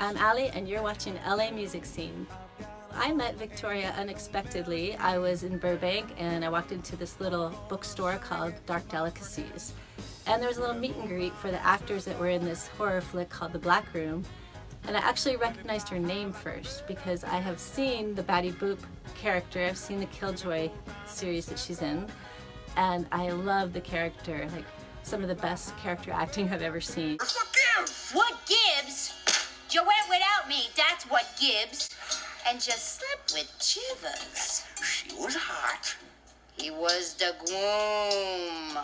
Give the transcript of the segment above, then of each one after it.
I'm Alli, and you're watching LA Music Scene. I met Victoria unexpectedly. I was in Burbank, and I walked into this little bookstore called Dark Delicacies. And there was a little meet and greet for the actors that were in this horror flick called The Black Room. And I actually recognized her name first because I have seen the Batty Boop character. I've seen the Killjoy series that she's in. And I love the character, like some of the best character acting I've ever seen. What gives? What gives? You went without me, that's what gives. And just slept with Chivers. She was hot. He was the groom.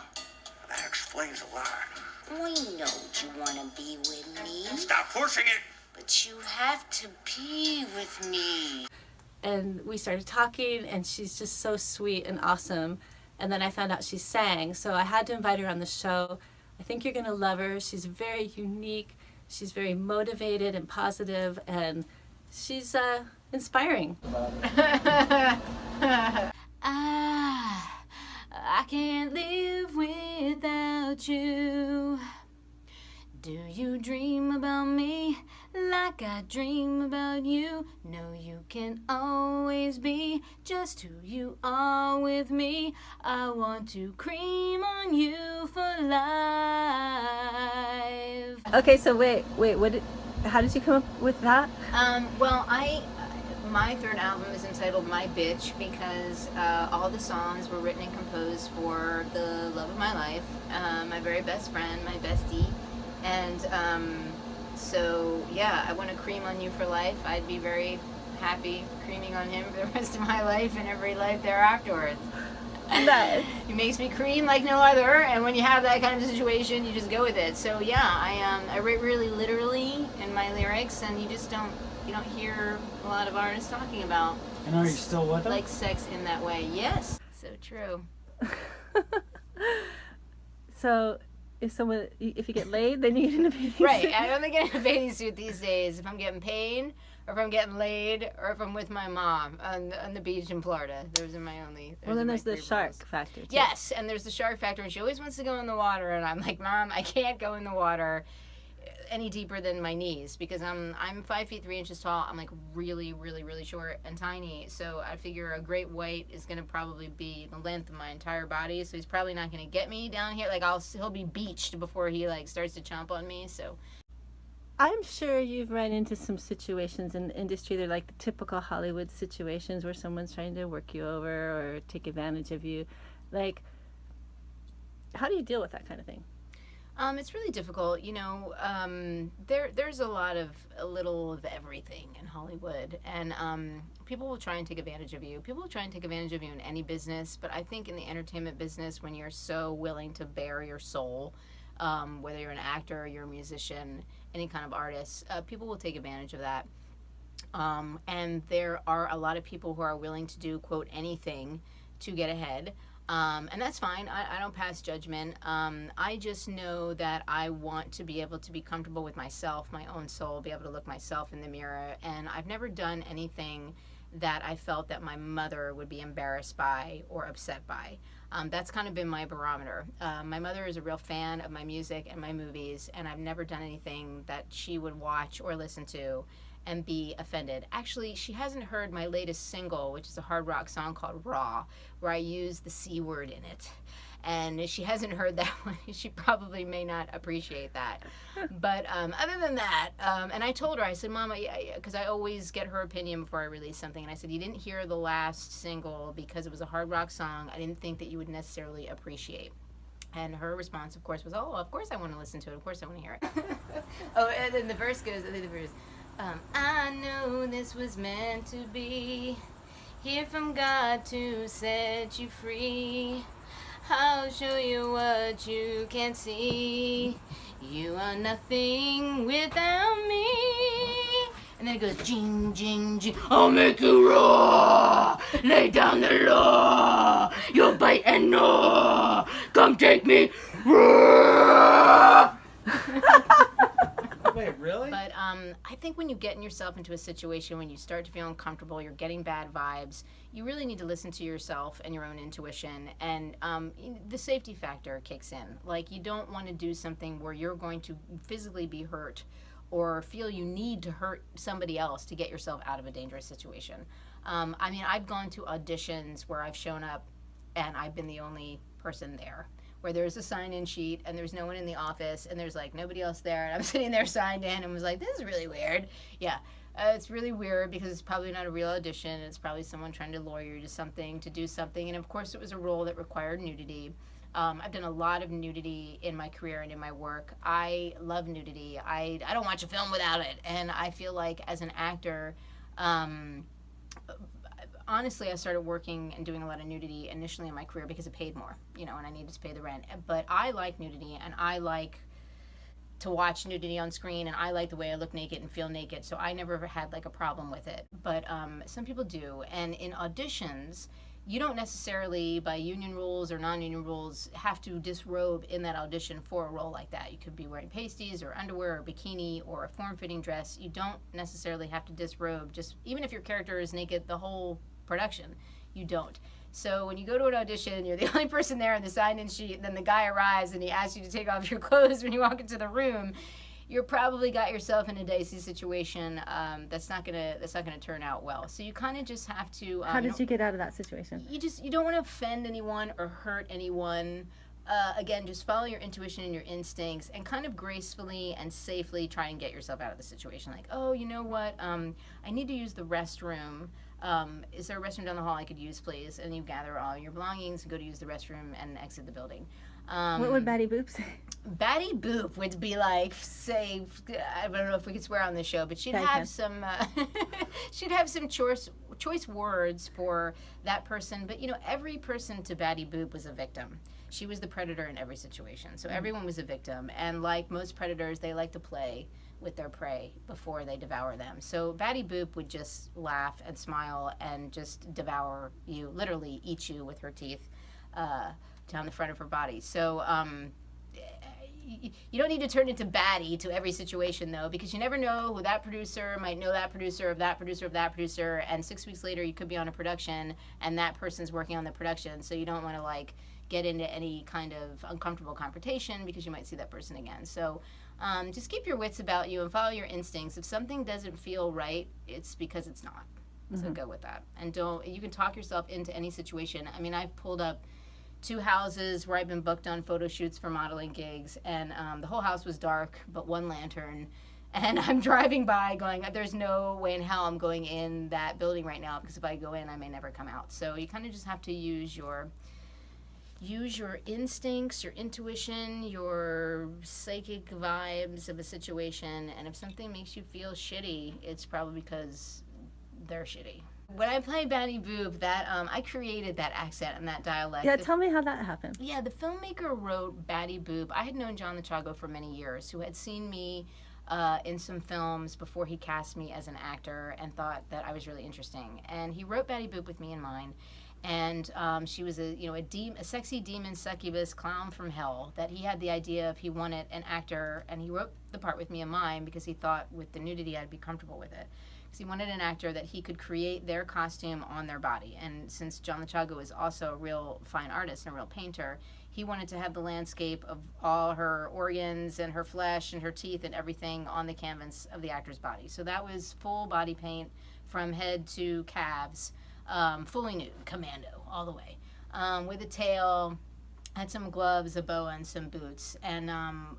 That explains a lot. We know you want to be with me. Stop pushing it. But you have to be with me. And we started talking, and she's just so sweet and awesome. And then I found out she sang, so I had to invite her on the show. I think you're going to love her. She's very unique. She's very motivated and positive, and she's inspiring. I can't live without you. Do you dream about me like I dream about you? No, you can always be just who you are with me. I want to cream on you for life. Okay, so wait, how did you come up with that? My third album is entitled My Bitch because all the songs were written and composed for the love of my life, my very best friend, my bestie. And so, yeah, I want to cream on you for life. I'd be very happy creaming on him for the rest of my life and every life thereafterwards. Nice. He makes me cream like no other, and when you have that kind of situation, you just go with it. So, yeah, I write really literally in my lyrics, and you don't hear a lot of artists talking about. And are you still with them? Like sex in that way. Yes. So true. So if you get laid, then you get in a bathing Right. suit. I only get in a bathing suit these days if I'm getting paid, or if I'm getting laid, or if I'm with my mom on the beach in Florida. Those are my only. Well, then there's the three shark rules. factor, too. Yes, and there's the shark factor, and she always wants to go in the water, and I'm like, Mom, I can't go in the water any deeper than my knees because I'm 5 feet 3 inches tall. I'm like really, really, really short and tiny. So I figure a great white is gonna probably be the length of my entire body. So he's probably not gonna get me down here. Like he'll be beached before he like starts to chomp on me. So I'm sure you've run into some situations in the industry. They're like the typical Hollywood situations where someone's trying to work you over or take advantage of you. Like, how do you deal with that kind of thing? It's really difficult, there's a little of everything in Hollywood, and people will try and take advantage of you. People will try and take advantage of you in any business, but I think in the entertainment business, when you're so willing to bare your soul, whether you're an actor or you're a musician, any kind of artist, people will take advantage of that. And there are a lot of people who are willing to do, quote, anything to get ahead. And that's fine. I don't pass judgment. I just know that I want to be able to be comfortable with myself, my own soul, be able to look myself in the mirror. And I've never done anything that I felt that my mother would be embarrassed by or upset by. That's kind of been my barometer. My mother is a real fan of my music and my movies, and I've never done anything that she would watch or listen to and be offended. Actually, she hasn't heard my latest single, which is a hard rock song called Raw, where I use the C word in it. And if she hasn't heard that one, she probably may not appreciate that. But other than that, and I told her, I said, Mama, because I always get her opinion before I release something, and I said, you didn't hear the last single because it was a hard rock song. I didn't think that you would necessarily appreciate. And her response, of course, was, oh, of course I want to listen to it. Of course I want to hear it. Oh, and then the verse goes, I know this was meant to be, here from God to set you free. I'll show you what you can't see. You are nothing without me. And then it goes, jing, jing, jing. I'll make you raw. Lay down the law. You'll bite and gnaw. Come take me raw. Wait, really? But I think when you get yourself into a situation when you start to feel uncomfortable, you're getting bad vibes, you really need to listen to yourself and your own intuition. And the safety factor kicks in. Like, you don't want to do something where you're going to physically be hurt or feel you need to hurt somebody else to get yourself out of a dangerous situation. I mean, I've gone to auditions where I've shown up and I've been the only person there, where there's a sign-in sheet and there's no one in the office and there's like nobody else there, and I'm sitting there signed in and was like, this is really weird. Yeah, it's really weird because it's probably not a real audition. It's probably someone trying to lure you to something, to do something, and of course it was a role that required nudity. I've done a lot of nudity in my career and in my work. I love nudity. I don't watch a film without it, and I feel like as an actor, honestly, I started working and doing a lot of nudity initially in my career because it paid more, and I needed to pay the rent. But I like nudity, and I like to watch nudity on screen, and I like the way I look naked and feel naked, so I never had like a problem with it. But some people do, and in auditions, you don't necessarily, by union rules or non-union rules, have to disrobe in that audition for a role like that. You could be wearing pasties or underwear or bikini or a form-fitting dress. You don't necessarily have to disrobe, just even if your character is naked the whole production, you don't. So when you go to an audition, you're the only person there in the sign-in sheet, and then the guy arrives and he asks you to take off your clothes when you walk into the room. You're probably got yourself in a dicey situation that's not gonna turn out well. So you kind of just have to. How did you get out of that situation? You don't want to offend anyone or hurt anyone. Again, just follow your intuition and your instincts, and kind of gracefully and safely try and get yourself out of the situation. Like, oh, you know what? I need to use the restroom. Is there a restroom down the hall I could use, please? And you gather all your belongings and go to use the restroom and exit the building. What would Batty Boop say? Batty Boop would be like, say, I don't know if we could swear on this show, but she'd have some choice words for that person. But every person to Batty Boop was a victim. She was the predator in every situation, so everyone was a victim. And like most predators, they like to play with their prey before they devour them. So Batty Boop would just laugh and smile and just devour you, literally eat you with her teeth down the front of her body. So you don't need to turn into Batty to every situation, though, because you never know who that producer might know, that producer of that producer of that producer, and 6 weeks later you could be on a production and that person's working on the production, so you don't want to like get into any kind of uncomfortable confrontation because you might see that person again. So just keep your wits about you and follow your instincts. If something doesn't feel right, it's because it's not. So go with that. And you can talk yourself into any situation. I mean, I've pulled up 2 houses where I've been booked on photo shoots for modeling gigs, and the whole house was dark but one lantern, and I'm driving by going, there's no way in hell I'm going in that building right now, because if I go in I may never come out. So you kind of just have to use your instincts, your intuition, your psychic vibes of a situation, and if something makes you feel shitty, it's probably because they're shitty. When I play Batty Boop, I created that accent and that dialect. Yeah, tell me how that happened. Yeah, the filmmaker wrote Batty Boop. I had known John Lechago for many years, who had seen me in some films before he cast me as an actor and thought that I was really interesting. And he wrote Batty Boop with me in mind. And she was a sexy demon succubus clown from hell that he had the idea of. He wanted an actor, and he wrote the part with me in mind because he thought with the nudity I'd be comfortable with it. Because he wanted an actor that he could create their costume on their body. And since John Lechago is also a real fine artist and a real painter, he wanted to have the landscape of all her organs and her flesh and her teeth and everything on the canvas of the actor's body. So that was full body paint from head to calves. Fully nude, commando, all the way, with a tail, had some gloves, a boa, and some boots. And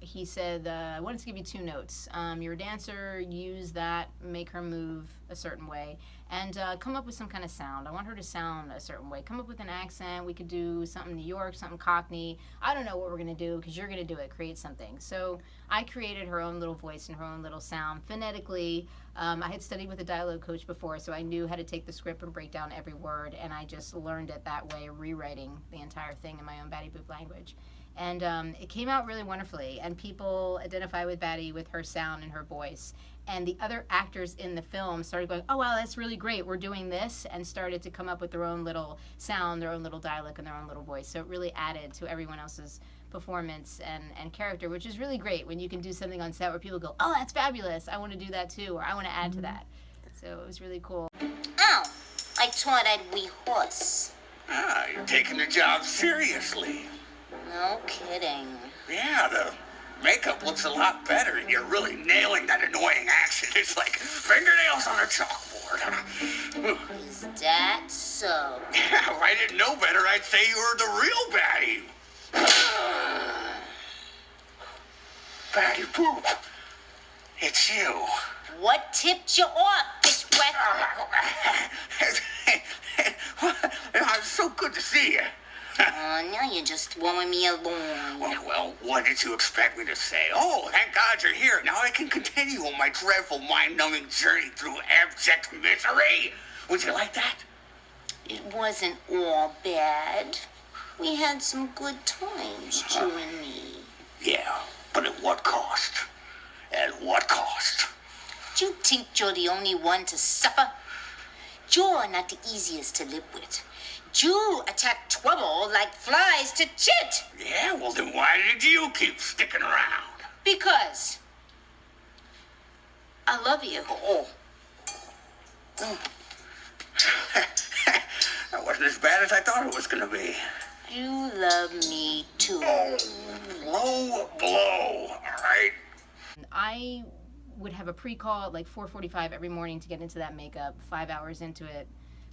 he said, I wanted to give you 2 notes. You're a dancer, use that, make her move a certain way, and come up with some kind of sound. I want her to sound a certain way. Come up with an accent. We could do something New York, something Cockney. I don't know what we're going to do because you're going to do it. Create something. So I created her own little voice and her own little sound phonetically. I had studied with a dialogue coach before, so I knew how to take the script and break down every word, and I just learned it that way, rewriting the entire thing in my own Batty Boop language. And it came out really wonderfully, and people identify with Batty with her sound and her voice. And the other actors in the film started going, oh, wow, that's really great, we're doing this, and started to come up with their own little sound, their own little dialect, and their own little voice. So it really added to everyone else's performance and character, which is really great when you can do something on set where people go, oh, that's fabulous, I want to do that too, or I want to add to that. So it was really cool. Oh, I thought I'd wee horse. You're taking the job seriously. No kidding. Yeah, Makeup looks a lot better, and you're really nailing that annoying accent. It's like fingernails on a chalkboard. Is that so? If I didn't know better, I'd say you were the real baddie. Baddie Boop. It's you. What tipped you off, fish breath? It's so good to see you. Now you're just throwing me along. Well, what did you expect me to say? Oh, thank God you're here. Now I can continue on my dreadful, mind-numbing journey through abject misery. Would you like that? It wasn't all bad. We had some good times, you and me. Yeah, but at what cost? At what cost? You think you're the only one to suffer? You're not the easiest to live with. You attack trouble like flies to chit. Yeah, well then why did you keep sticking around? Because I love you. Oh. That wasn't as bad as I thought it was gonna be. You love me too. Oh, low blow, all right? I would have a pre-call at like 4:45 every morning to get into that makeup, 5 hours into it.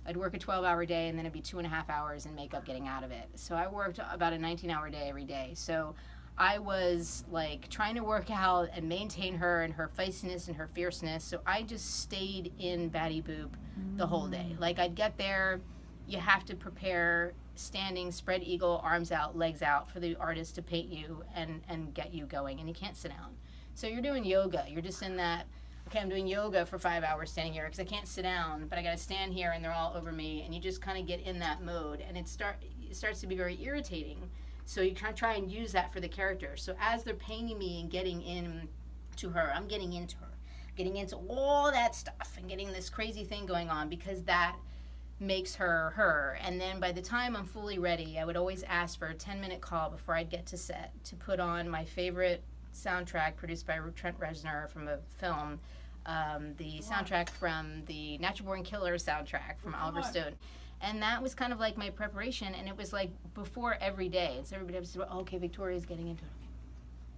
I'd work a 12-hour day, and then it'd be 2.5 hours in makeup getting out of it. So I worked about a 19-hour day every day. So I was like trying to work out and maintain her and her feistiness and her fierceness. So I just stayed in Baddie Boop the whole day. Like I'd get there, you have to prepare standing, spread eagle, arms out, legs out for the artist to paint you and get you going, and you can't sit down. So you're doing yoga. You're just in that, okay, I'm doing yoga for 5 hours standing here because I can't sit down, but I got to stand here and they're all over me, and you just kind of get in that mode, and it starts to be very irritating. So you kind of try and use that for the character. So as they're painting me and getting into her, I'm getting into her, getting into all that stuff and getting this crazy thing going on because that makes her her. And then by the time I'm fully ready, I would always ask for a 10-minute call before I'd get to set to put on my favorite soundtrack produced by Trent Reznor from a film, the soundtrack from the Natural Born Killer soundtrack from Oliver Stone. And that was kind of like my preparation, and it was like before every day. And so everybody would say, oh, okay, Victoria's getting into it.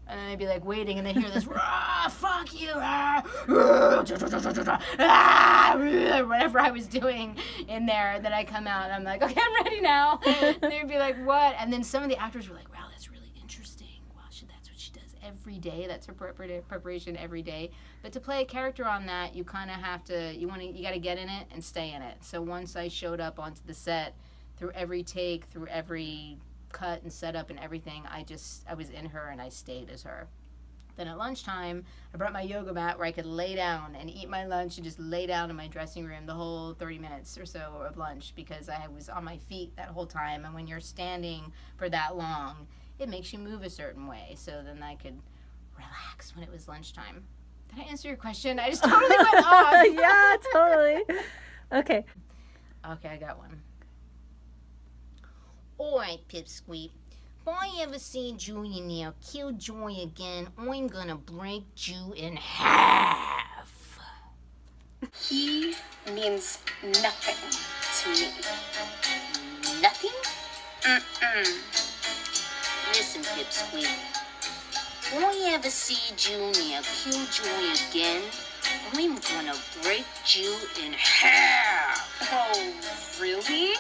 And then I'd be like waiting, and then hear this, fuck you, whatever I was doing in there. Then I come out, and I'm like, okay, I'm ready now. And they'd be like, what? And then some of the actors were like, wow, that's really interesting. Wow, that's what she does every day. That's her preparation every day. But to play a character on that, you kind of have to, you got to get in it and stay in it. So once I showed up onto the set, through every take, through every cut and setup and everything, I was in her and I stayed as her. Then at lunchtime, I brought my yoga mat where I could lay down and eat my lunch and just lay down in my dressing room the whole 30 minutes or so of lunch because I was on my feet that whole time. And when you're standing for that long, it makes you move a certain way. So then I could relax when it was lunchtime. Did I answer your question? I just totally went off. Yeah, totally. Okay. Okay, I got one. Alright, Pipsqueak. If I ever see Junior kill Joy again, I'm gonna break you in half. He means nothing to me. Nothing? Mm-mm. Listen, Pipsqueak. If I ever see Junior kill Joy again, I'm gonna break you in half. Oh, really?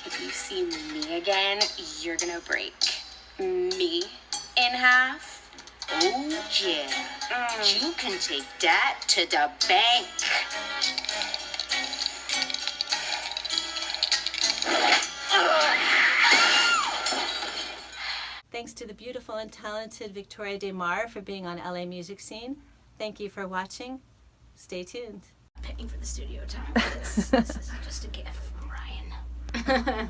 If you see me again, you're gonna break me in half. Oh, yeah. You can take that to the bank. Thanks to the beautiful and talented Victoria de Mare for being on LA Music Scene. Thank you for watching. Stay tuned. Paying for the studio time. This is just a gift from Ryan.